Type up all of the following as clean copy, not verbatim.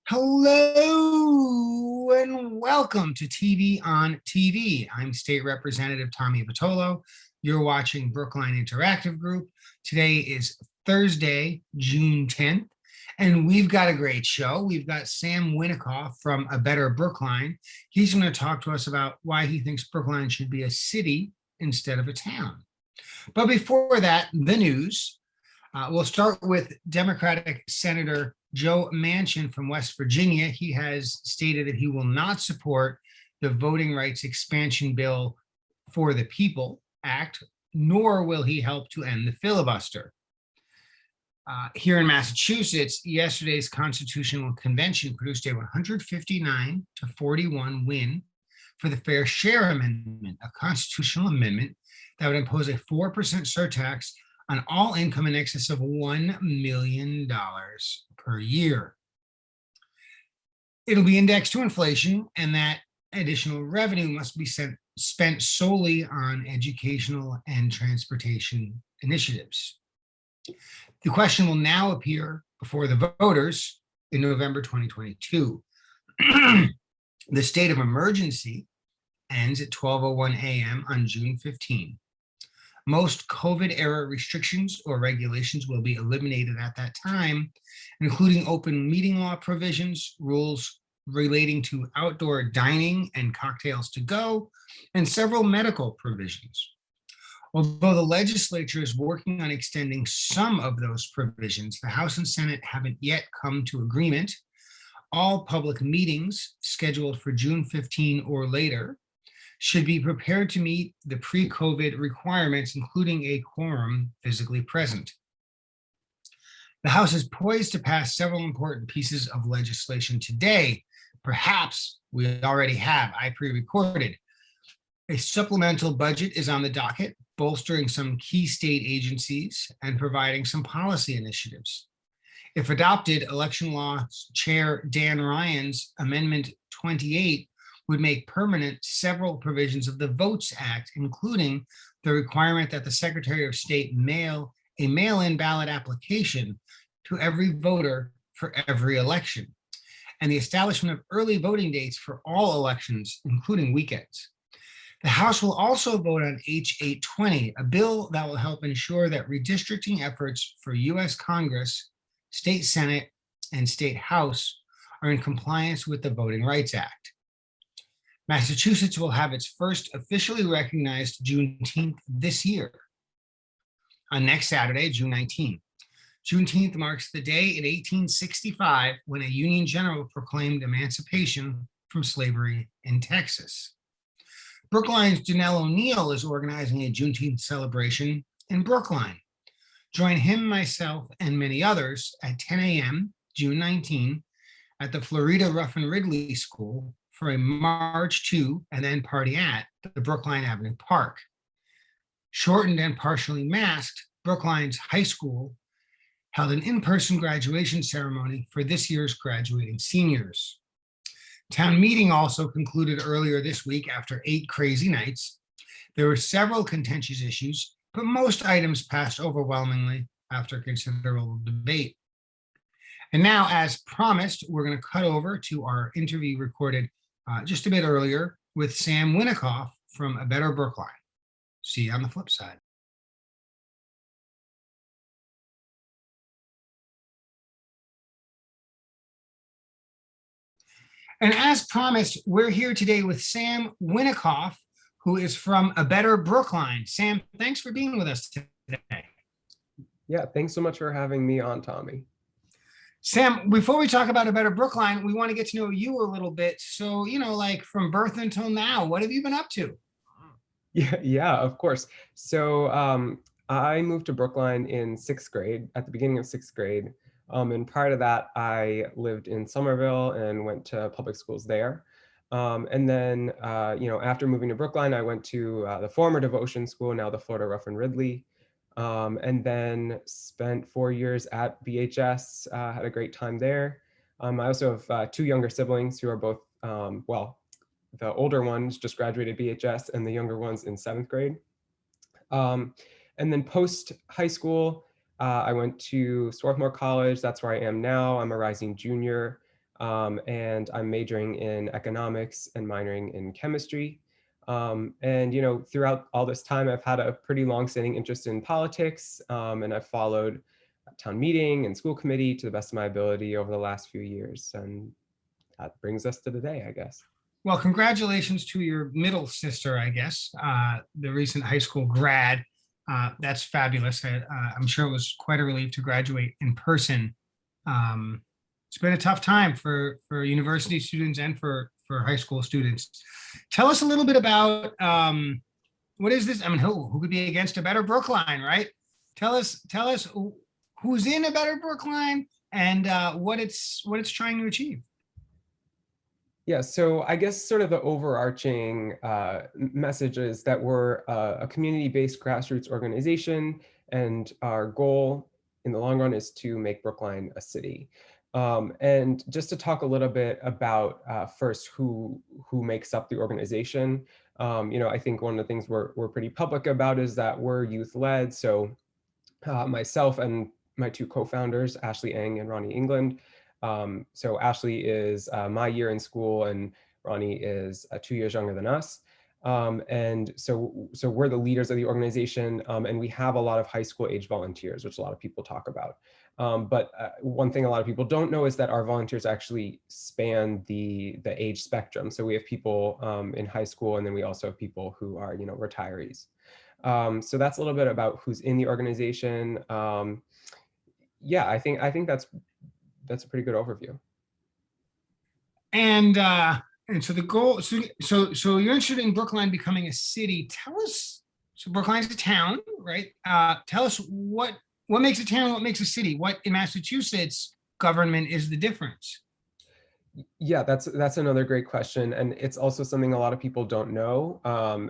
Hello and welcome to TV on TV. I'm State Representative Tommy Vitolo. You're watching Brookline Interactive Group. Today is Thursday, June 10th, and we've got a great show. We've got Sam Winickoff from A Better Brookline. He's going to talk to us about why he thinks Brookline should be a city instead of a town. But before that, the news. We'll start with Democratic Senator Joe Manchin from West Virginia. He has stated that he will not support the Voting Rights Expansion Bill for the People Act, nor will he help to end the filibuster. Here in Massachusetts, yesterday's Constitutional Convention produced a 159-41 win for the Fair Share Amendment, a constitutional amendment that would impose a 4% surtax on all income in excess of $1 million per year. It'll be indexed to inflation, and that additional revenue must be spent solely on educational and transportation initiatives. The question will now appear before the voters in November 2022. The state of emergency ends at 12:01 a.m. on June 15. Most COVID-era restrictions or regulations will be eliminated at that time, including open meeting law provisions, rules relating to outdoor dining and cocktails to go, and several medical provisions. Although the legislature is working on extending some of those provisions, the House and Senate haven't yet come to agreement. All public meetings scheduled for June 15 or later should be prepared to meet the pre-COVID requirements, including a quorum physically present. The House is poised to pass several important pieces of legislation today. Perhaps we already have. I pre-recorded. A supplemental budget is on the docket, bolstering some key state agencies and providing some policy initiatives. If adopted, Election Law Chair Dan Ryan's Amendment 28 would make permanent several provisions of the Votes Act, including the requirement that the Secretary of State mail a mail-in ballot application to every voter for every election, and the establishment of early voting dates for all elections, including weekends. The House will also vote on H.820, a bill that will help ensure that redistricting efforts for U.S. Congress, State Senate, and State House are in compliance with the Voting Rights Act. Massachusetts will have its first officially recognized Juneteenth this year, on next Saturday, June 19. Juneteenth marks the day in 1865 when a Union general proclaimed emancipation from slavery in Texas. Brookline's Janelle O'Neill is organizing a Juneteenth celebration in Brookline. Join him, myself, and many others at 10 a.m., June 19, at the Florida Ruffin Ridley School for a march to and then party at the Brookline Avenue Park. Shortened and partially masked, Brookline's high school held an in-person graduation ceremony for this year's graduating seniors. Town meeting also concluded earlier this week after 8 crazy nights. There were several contentious issues, but most items passed overwhelmingly after considerable debate. And now, as promised, we're going to cut over to our interview recorded just a bit earlier with Sam Winickoff from A Better Brookline. See you on the flip side. And as promised, we're here today with Sam Winickoff, who is from A Better Brookline. Sam, thanks for being with us today. Yeah, thanks so much for having me on, Tommy. Sam, before we talk about A Better Brookline, we want to get to know you a little bit. So, like from birth until now, what have you been up to? Yeah, of course. So I moved to Brookline in 6th grade, at the beginning of 6th grade. And prior to that, I lived in Somerville and went to public schools there. And then, after moving to Brookline, I went to the former Devotion School, now the Florida Ruffin Ridley. And then spent 4 years at BHS, had a great time there. I also have 2 younger siblings who are both, the older ones just graduated BHS and the younger ones in 7th grade. And then post high school, I went to Swarthmore College. That's where I am now. I'm a rising junior. and I'm majoring in economics and minoring in chemistry. And throughout all this time, I've had a pretty long-standing interest in politics, and I've followed town meeting and school committee to the best of my ability over the last few years. And that brings us to today, I guess. Well, congratulations to your middle sister, I guess, the recent high school grad. That's fabulous. I'm sure it was quite a relief to graduate in person. Um, it's been a tough time for university students and for high school students. Tell us a little bit about what is this? I mean, who could be against a better Brookline, right? Tell us who's in a better Brookline and what it's trying to achieve. Yeah, so I guess sort of the overarching message is that we're a community-based grassroots organization, and our goal in the long run is to make Brookline a city. And just to talk a little bit about first who makes up the organization, I think one of the things we're pretty public about is that we're youth-led. So myself and my two co-founders, Ashley Eng and Ronnie England. So Ashley is my year in school, and Ronnie is 2 years younger than us. And so we're the leaders of the organization, and we have a lot of high school age volunteers, which a lot of people talk about. But one thing a lot of people don't know is that our volunteers actually span the age spectrum. So we have people in high school, and then we also have people who are retirees. So that's a little bit about who's in the organization. Yeah, I think that's a pretty good overview. And so the goal, so you're interested in Brookline becoming a city. Tell us, so Brookline's a town, right? Tell us what makes a town, what makes a city, what in Massachusetts government is the difference? Yeah, that's another great question, and it's also something a lot of people don't know.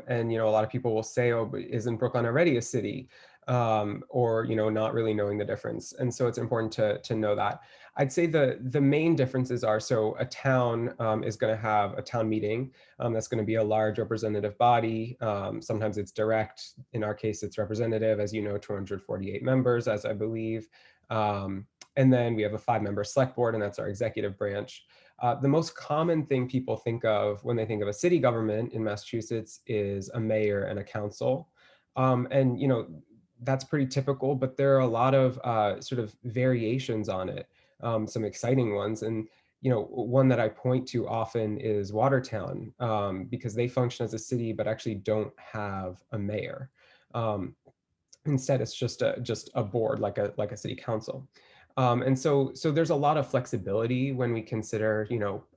And a lot of people will say, "Oh, but isn't Brookline already a city?" Or not really knowing the difference. And so it's important to know that. I'd say the main differences are, so a town is going to have a town meeting. That's going to be a large representative body. Sometimes it's direct. In our case, it's representative, as 248 members, as I believe. And then we have a 5-member select board, and that's our executive branch. The most common thing people think of when they think of a city government in Massachusetts is a mayor and a council. And that's pretty typical, but there are a lot of sort of variations on it, some exciting ones. And one that I point to often is Watertown, because they function as a city but actually don't have a mayor. Instead, it's just a board, like a city council. And so there's a lot of flexibility when we consider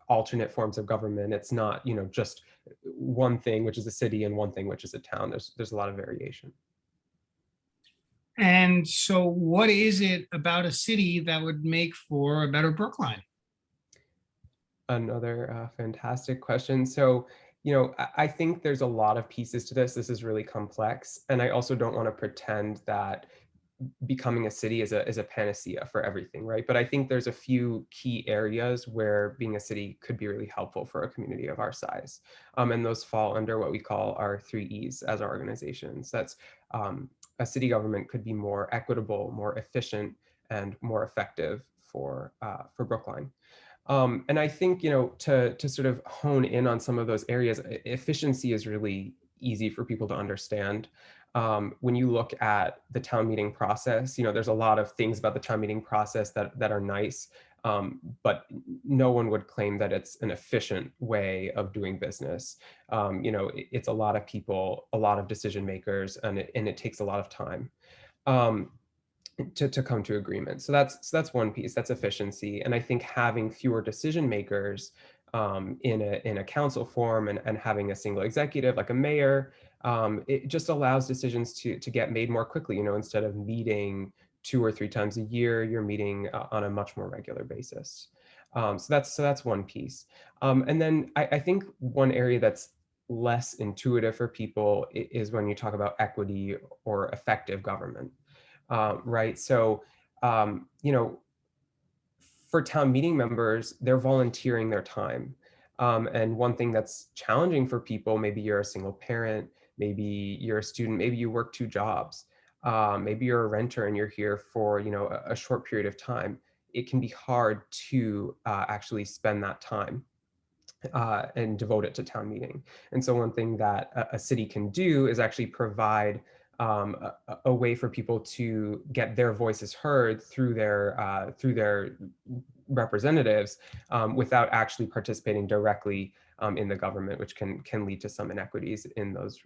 alternate forms of government. It's not just one thing, which is a city, and one thing, which is a town. There's a lot of variation. And so what is it about a city that would make for a better Brookline? Another fantastic question. So, I think there's a lot of pieces to this. This is really complex. And I also don't want to pretend that becoming a city is a panacea for everything, right? But I think there's a few key areas where being a city could be really helpful for a community of our size. And those fall under what we call our 3 E's as our organizations. That's a city government could be more equitable, more efficient, and more effective for Brookline. And I think, to sort of hone in on some of those areas, efficiency is really easy for people to understand. When you look at the town meeting process, there's a lot of things about the town meeting process that are nice, but no one would claim that it's an efficient way of doing business. It's a lot of people, a lot of decision makers, and it takes a lot of time. To come to agreement. So that's one piece, that's efficiency. And I think having fewer decision makers in a council form, and having a single executive like a mayor, it just allows decisions to get made more quickly. Instead of meeting 2 or 3 times a year, you're meeting on a much more regular basis. So that's one piece. And then I think one area that's less intuitive for people is when you talk about equity or effective government. Right. So, for town meeting members, they're volunteering their time. And one thing that's challenging for people, maybe you're a single parent, maybe you're a student, maybe you work 2 jobs, maybe you're a renter and you're here for, a short period of time. it can be hard to actually spend that time and devote it to town meeting. And so one thing that a city can do is actually provide a way for people to get their voices heard through their representatives without actually participating directly in the government, which can lead to some inequities in those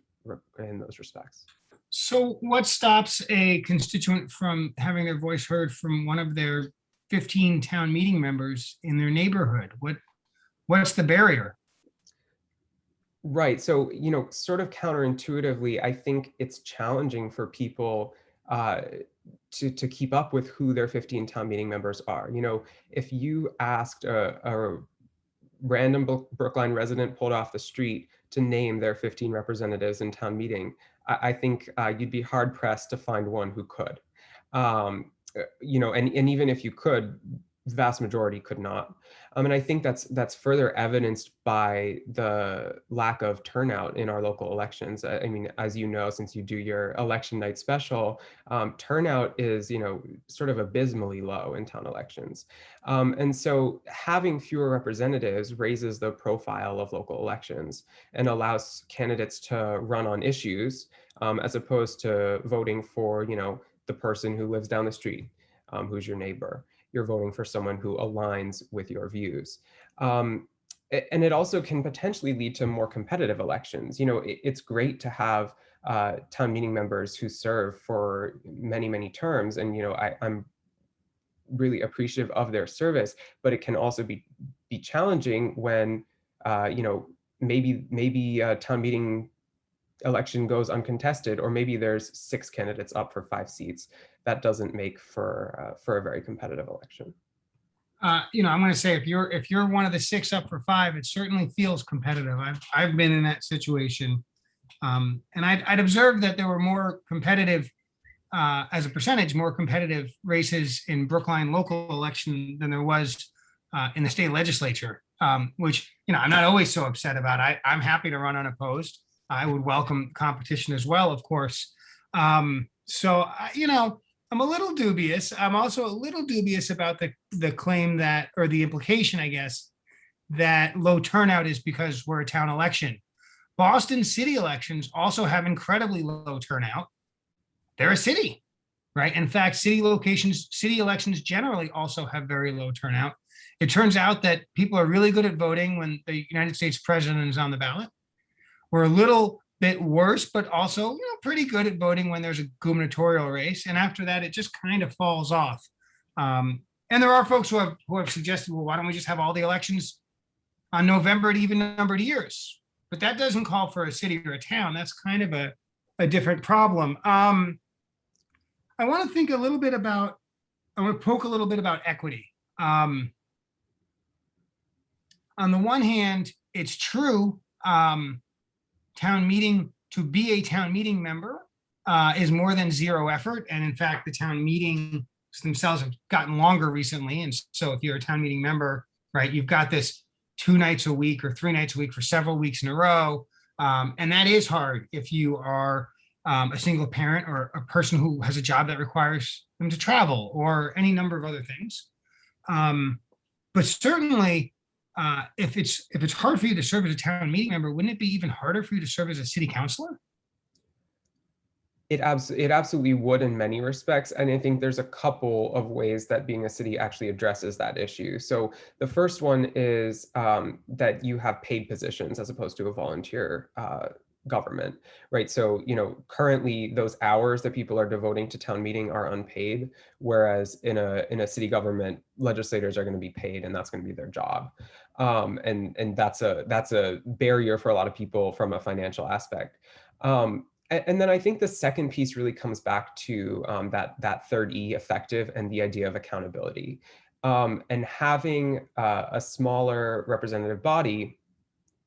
respects. So what stops a constituent from having their voice heard from one of their 15 town meeting members in their neighborhood? What's the barrier? Right. So, sort of counterintuitively, I think it's challenging for people uh, to keep up with who their 15 town meeting members are. If you asked a random Brookline resident pulled off the street to name their 15 representatives in town meeting, I think you'd be hard pressed to find one who could. And even if you could, the vast majority could not. And I think that's further evidenced by the lack of turnout in our local elections. I mean, as you know, since you do your election night special, turnout is, sort of abysmally low in town elections. And so having fewer representatives raises the profile of local elections and allows candidates to run on issues as opposed to voting for, the person who lives down the street, who's your neighbor. You're voting for someone who aligns with your views. And it also can potentially lead to more competitive elections. It's great to have town meeting members who serve for many, many terms. And, I'm really appreciative of their service, but it can also be challenging when, maybe a town meeting election goes uncontested, or maybe there's 6 candidates up for 5 seats. That doesn't make for a very competitive election. I'm going to say if you're one of the 6 up for 5, it certainly feels competitive. I've been in that situation, and I'd observed that there were more competitive, as a percentage, more competitive races in Brookline local election than there was in the state legislature, which I'm not always so upset about. I'm happy to run unopposed. I would welcome competition as well, of course. I'm a little dubious. I'm also a little dubious about the claim that, or the implication, I guess, that low turnout is because we're a town election. Boston city elections also have incredibly low turnout. They're a city, right? In fact, city elections generally also have very low turnout. It turns out that people are really good at voting when the United States president is on the ballot. We're a little bit worse, but also pretty good at voting when there's a gubernatorial race. And after that, it just kind of falls off. And there are folks who have suggested, well, why don't we just have all the elections on November at even numbered years? But that doesn't call for a city or a town. That's kind of a different problem. I want to think a little bit about, I want to poke a little bit about equity. On the one hand, it's true, to be a town meeting member is more than zero effort. And in fact, the town meetings themselves have gotten longer recently. And so if you're a town meeting member, right, you've got this 2 nights a week or 3 nights a week for several weeks in a row. And that is hard if you are a single parent or a person who has a job that requires them to travel or any number of other things. But certainly, if it's hard for you to serve as a town meeting member, wouldn't it be even harder for you to serve as a city councilor? It absolutely would in many respects. And I think there's a couple of ways that being a city actually addresses that issue. So the first one is that you have paid positions as opposed to a volunteer government, right? So, currently those hours that people are devoting to town meeting are unpaid, whereas in a city government, legislators are going to be paid, and that's going to be their job. And that's a barrier for a lot of people from a financial aspect. And then I think the second piece really comes back to that third E, effective, and the idea of accountability. And having a smaller representative body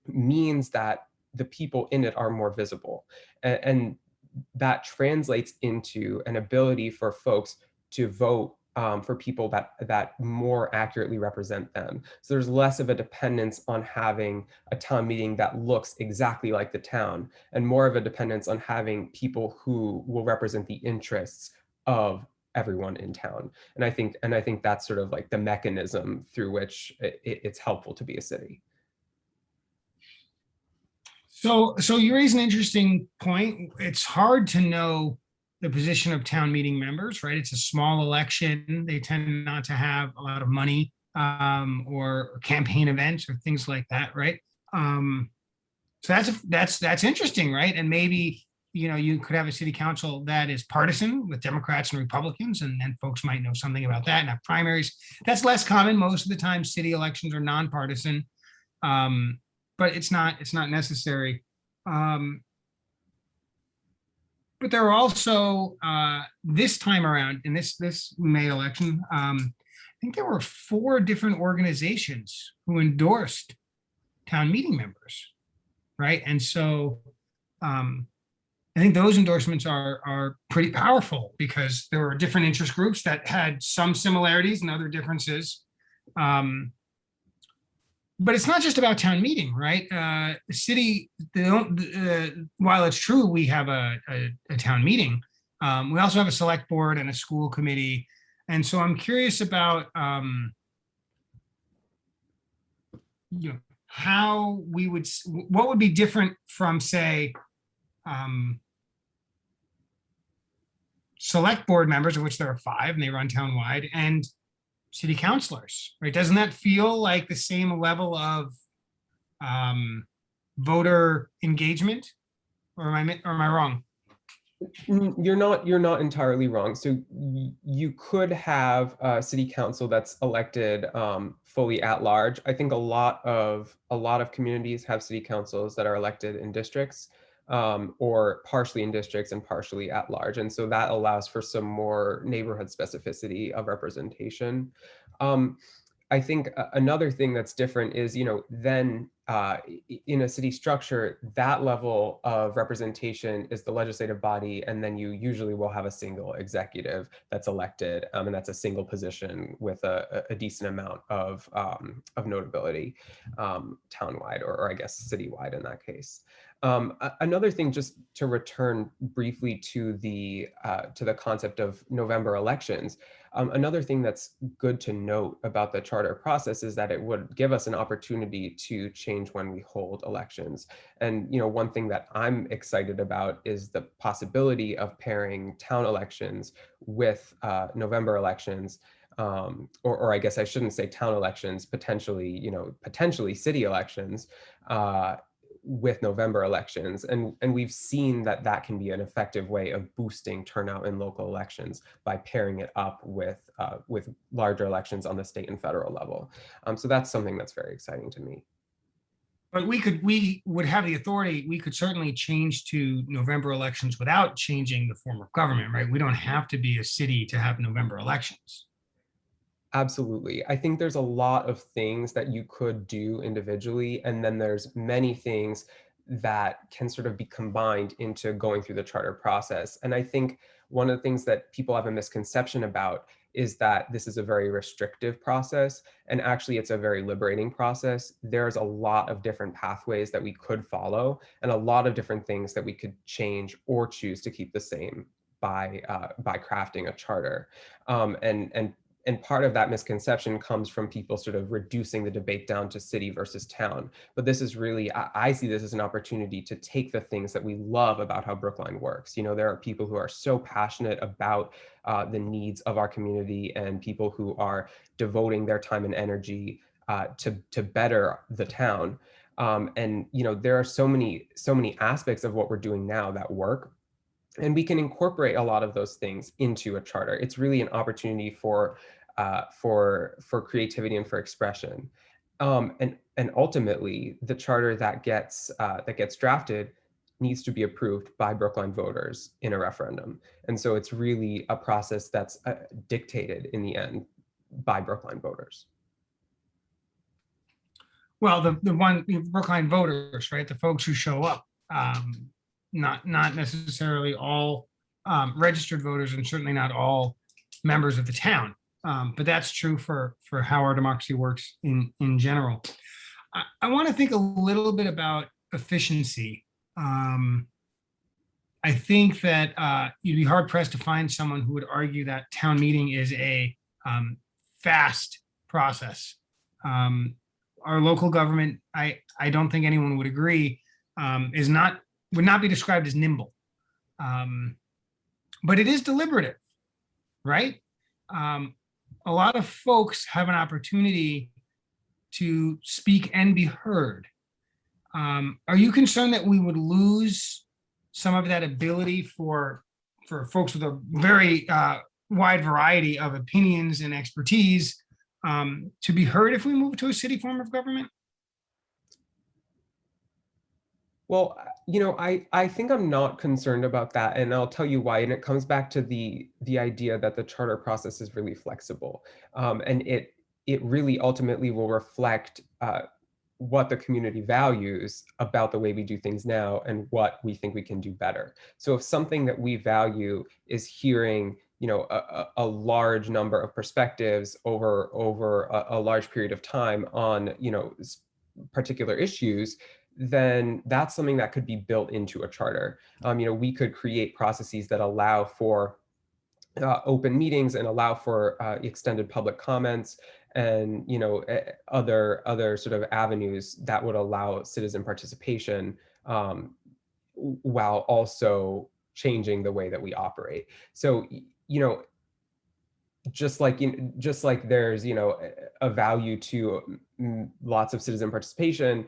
means that the people in it are more visible. And that translates into an ability for folks to vote for people that more accurately represent them. So there's less of a dependence on having a town meeting that looks exactly like the town, and more of a dependence on having people who will represent the interests of everyone in town. And I think that's sort of like the mechanism through which it's helpful to be a city. So you raise an interesting point. It's hard to know the position of town meeting members, right? It's a small election. They tend not to have a lot of money, or campaign events or things like that, right? Um, so that's interesting, right? And maybe you could have a city council that is partisan with Democrats and Republicans, and then folks might know something about that and have primaries. That's less common. Most of the time, city elections are nonpartisan, um, but it's not necessary. Um, but there are also this time around in this May election, I think there were 4 different organizations who endorsed town meeting members, right? And so um, I think those endorsements are pretty powerful because there were different interest groups that had some similarities and other differences. Um, but it's not just about town meeting, right? The city, while it's true we have a town meeting, we also have a select board and a school committee. And so I'm curious about how what would be different from, say, select board members, of which there are 5 and they run townwide, and city councilors, right? Doesn't that feel like the same level of voter engagement, or am I wrong? You're not entirely wrong. So you could have a city council that's elected fully at large. I think a lot of communities have city councils that are elected in districts, or partially in districts and partially at large. And so that allows for some more neighborhood specificity of representation. Um, I think another thing that's different is, then in a city structure, that level of representation is the legislative body, and then you usually will have a single executive that's elected, and that's a single position with a decent amount of notability, townwide, or I guess citywide in that case. Another thing, just to return briefly to the concept of November elections. Another thing that's good to note about the charter process is that it would give us an opportunity to change when we hold elections. And one thing that I'm excited about is the possibility of pairing town elections with November elections. Or I guess I shouldn't say town elections, potentially city elections, with November elections. And we've seen that can be an effective way of boosting turnout in local elections by pairing it up with larger elections on the state and federal level. So that's something that's very exciting to me. But we would have the authority. We could certainly change to November elections without changing the form of government, right? We don't have to be a city to have November elections. Absolutely. I think there's a lot of things that you could do individually, and then there's many things that can sort of be combined into going through the charter process. And I think one of the things that people have a misconception about is that this is a very restrictive process, and actually it's a very liberating process. There's a lot of different pathways that we could follow, and a lot of different things that we could change or choose to keep the same by crafting a charter. And part of that misconception comes from people sort of reducing the debate down to city versus town. But this is really, I see this as an opportunity to take the things that we love about how Brookline works. There are people who are so passionate about the needs of our community, and people who are devoting their time and energy to better the town. And there are so many aspects of what we're doing now that work. And we can incorporate a lot of those things into a charter. It's really an opportunity for creativity and for expression. And ultimately, the charter that gets drafted needs to be approved by Brookline voters in a referendum. And so it's really a process that's dictated in the end by Brookline voters. Well, the Brookline voters, right? The folks who show up, not necessarily all registered voters, and certainly not all members of the town. But that's true for how our democracy works in general. I want to think a little bit about efficiency. I think that you'd be hard pressed to find someone who would argue that town meeting is a um, fast process. Um, our local government, I don't think anyone would agree, is not would not be described as nimble, um, but it is deliberative, right? Um, a lot of folks have an opportunity to speak and be heard. Are you concerned that we would lose some of that ability for folks with a very wide variety of opinions and expertise to be heard if we move to a city form of government? Well, I think I'm not concerned about that, and I'll tell you why. And it comes back to the idea that the charter process is really flexible, and it really ultimately will reflect what the community values about the way we do things now and what we think we can do better. So if something that we value is hearing, a large number of perspectives over a large period of time on, particular issues, then that's something that could be built into a charter. We could create processes that allow for open meetings and allow for extended public comments and other sort of avenues that would allow citizen participation, while also changing the way that we operate. So just like there's a value to lots of citizen participation,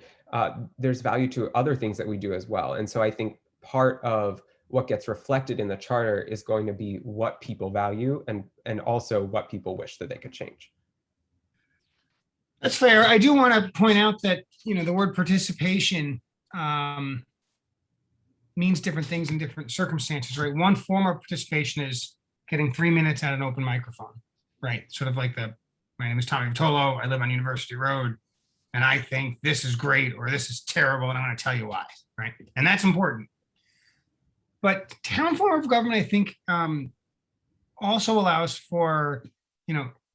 there's value to other things that we do as well. And so I think part of what gets reflected in the charter is going to be what people value and also what people wish that they could change. That's fair. I do want to point out that the word participation um, means different things in different circumstances, right? One form of participation is getting 3 minutes at an open microphone, right? Sort of like my name is Tommy Vitolo, I live on University Road, and I think this is great or this is terrible, and I'm going to tell you why, right? And that's important. But town form of government, I think, also allows for,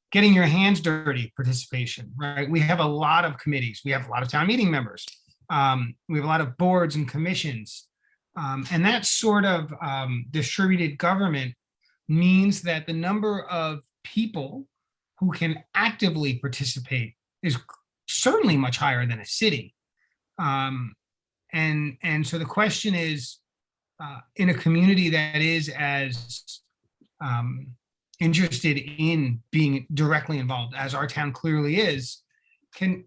getting your hands dirty participation, right? We have a lot of committees. We have a lot of town meeting members. We have a lot of boards and commissions. And that sort of distributed government means that the number of people who can actively participate is certainly much higher than a city. And so the question is, in a community that is as interested in being directly involved as our town clearly is, can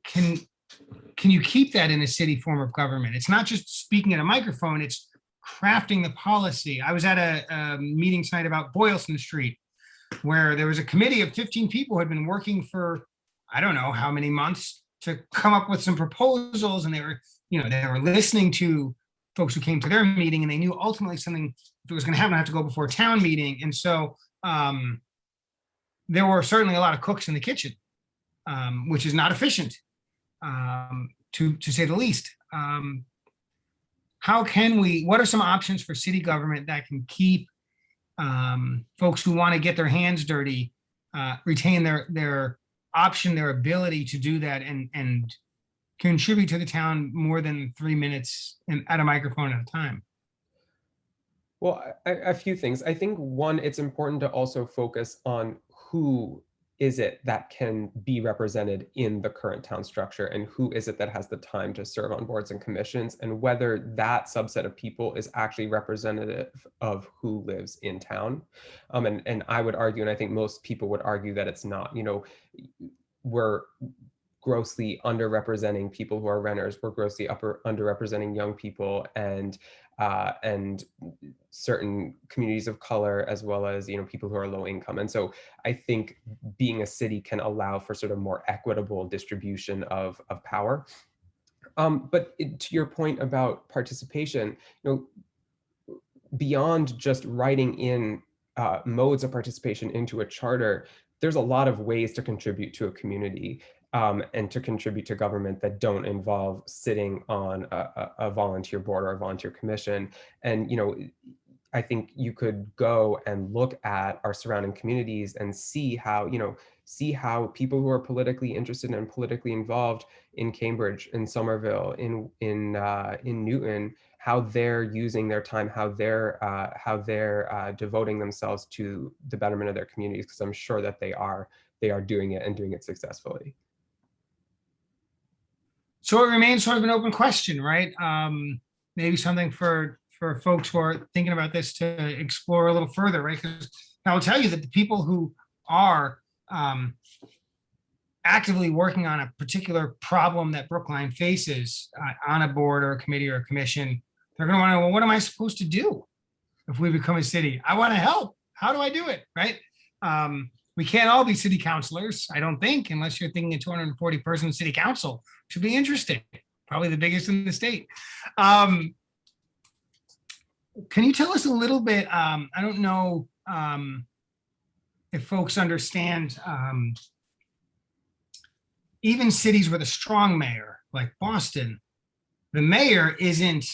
you keep that in a city form of government? It's not just speaking at a microphone, it's crafting the policy. I was at a meeting tonight about Boylston Street, where there was a committee of 15 people who had been working for, I don't know how many months, to come up with some proposals, and they were listening to folks who came to their meeting, and they knew ultimately something, if it was going to happen, I have to go before a town meeting. And so there were certainly a lot of cooks in the kitchen, which is not efficient, to say the least. What are some options for city government that can keep folks who want to get their hands dirty, retain their option, their ability to do that, and contribute to the town more than 3 minutes at a microphone at a time? Well, a few things. I think one, it's important to also focus on who is it that can be represented in the current town structure, and who is it that has the time to serve on boards and commissions, and whether that subset of people is actually representative of who lives in town. And I would argue, and I think most people would argue, that it's not. We're grossly underrepresenting people who are renters. We're grossly underrepresenting young people and certain communities of color, as well as people who are low income. And so I think being a city can allow for sort of more equitable distribution of power. But to your point about participation, beyond just writing in modes of participation into a charter, there's a lot of ways to contribute to a community, and to contribute to government that don't involve sitting on a volunteer board or a volunteer commission. And I think you could go and look at our surrounding communities and see how, see how people who are politically interested and politically involved in Cambridge, in Somerville, in Newton, how they're using their time, how they're devoting themselves to the betterment of their communities, because I'm sure that they are doing it and doing it successfully. So it remains sort of an open question, right? Maybe something for folks who are thinking about this to explore a little further, right? Because I will tell you that the people who are actively working on a particular problem that Brookline faces on a board or a committee or a commission, they're going to want to know, well, what am I supposed to do if we become a city? I want to help. How do I do it, right? We can't all be city councilors, I don't think, unless you're thinking a 240-person city council. Should be interesting. Probably the biggest in the state. Can you tell us a little bit? I don't know if folks understand. Even cities with a strong mayor, like Boston, the mayor isn't,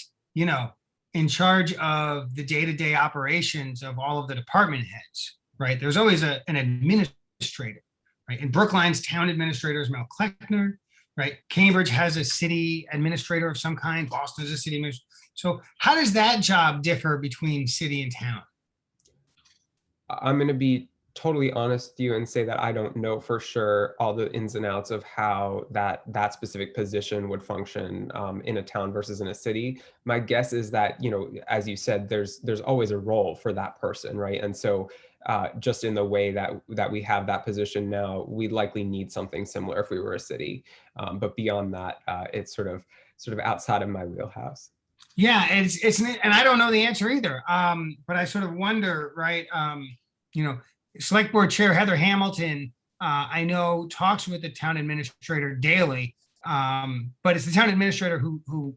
in charge of the day-to-day operations of all of the department heads, right? There's always an administrator, right? And Brookline's town administrator is Mel Kleckner, right? Cambridge has a city administrator of some kind. Boston is a city administrator. So how does that job differ between city and town? I'm going to be totally honest with you and say that I don't know for sure all the ins and outs of how that specific position would function in a town versus in a city. My guess is that, as you said, there's always a role for that person, right? And so just in the way that we have that position now, we'd likely need something similar if we were a city. But beyond that, it's sort of outside of my wheelhouse. Yeah, and I don't know the answer either. But I sort of wonder, right? Select Board Chair Heather Hamilton, I know, talks with the town administrator daily, but it's the town administrator who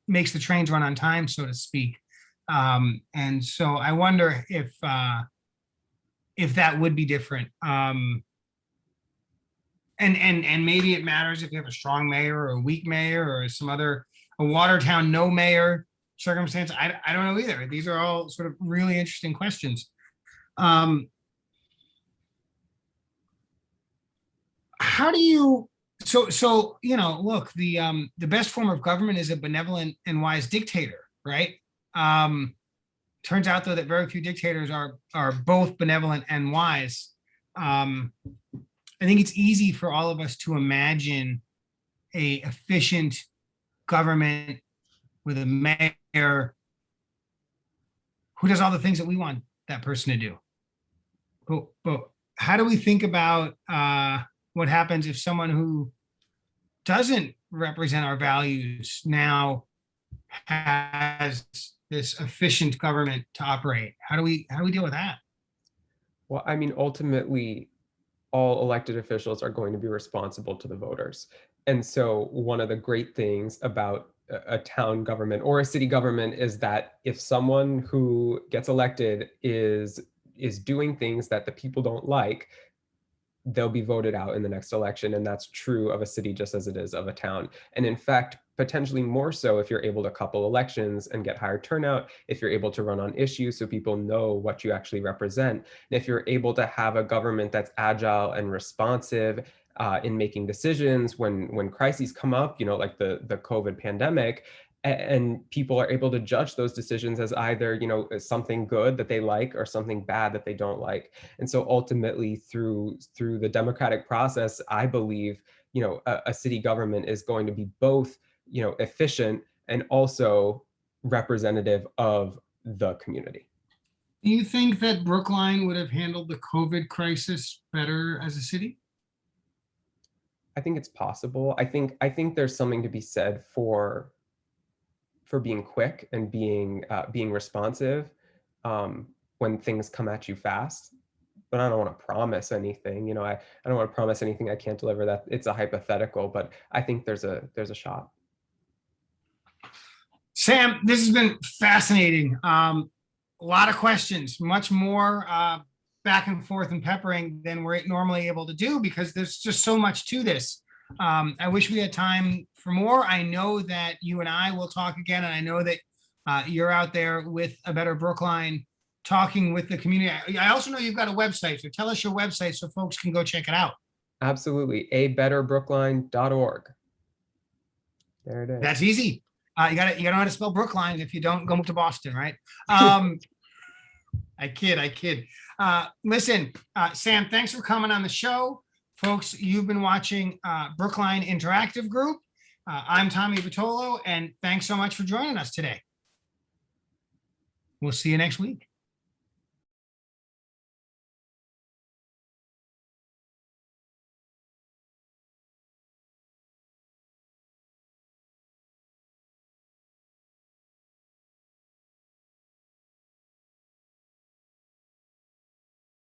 makes the trains run on time, so to speak. And so I wonder if that would be different. And maybe it matters if you have a strong mayor or a weak mayor or a Watertown no mayor circumstance. I don't know either. These are all sort of really interesting questions. How do you look, the best form of government is a benevolent and wise dictator, right? Turns out though that very few dictators are both benevolent and wise. I think it's easy for all of us to imagine a efficient government with a mayor who does all the things that we want that person to do. But how do we think about what happens if someone who doesn't represent our values now has this efficient government to operate? How do we deal with that? Well, I mean, ultimately, all elected officials are going to be responsible to the voters. And so one of the great things about a town government or a city government is that if someone who gets elected is doing things that the people don't like, they'll be voted out in the next election. And that's true of a city just as it is of a town. And in fact, potentially more so if you're able to couple elections and get higher turnout, if you're able to run on issues so people know what you actually represent, and if you're able to have a government that's agile and responsive in making decisions when crises come up, like the COVID pandemic, and people are able to judge those decisions as either, as something good that they like or something bad that they don't like. And so ultimately through the democratic process, I believe, a city government is going to be both, efficient and also representative of the community. Do you think that Brookline would have handled the COVID crisis better as a city? I think it's possible. I think there's something to be said for being quick and being responsive when things come at you fast. But I don't want to promise anything. I don't want to promise anything I can't deliver. That it's a hypothetical, but I think there's a shot. Sam, this has been fascinating. A lot of questions, much more back and forth and peppering than we're normally able to do because there's just so much to this. I wish we had time for more. I know that you and I will talk again, and I know that You're out there with A Better Brookline, talking with the community. I also know you've got a website, so tell us your website so folks can go check it out. Absolutely. abetterbrookline.org. There it is. That's easy. You gotta know how to spell Brookline. If you don't, go move to Boston, right? I kid. Listen, Sam, thanks for coming on the show. Folks, you've been watching Brookline Interactive Group. I'm Tommy Vitolo, and thanks so much for joining us today. We'll see you next week.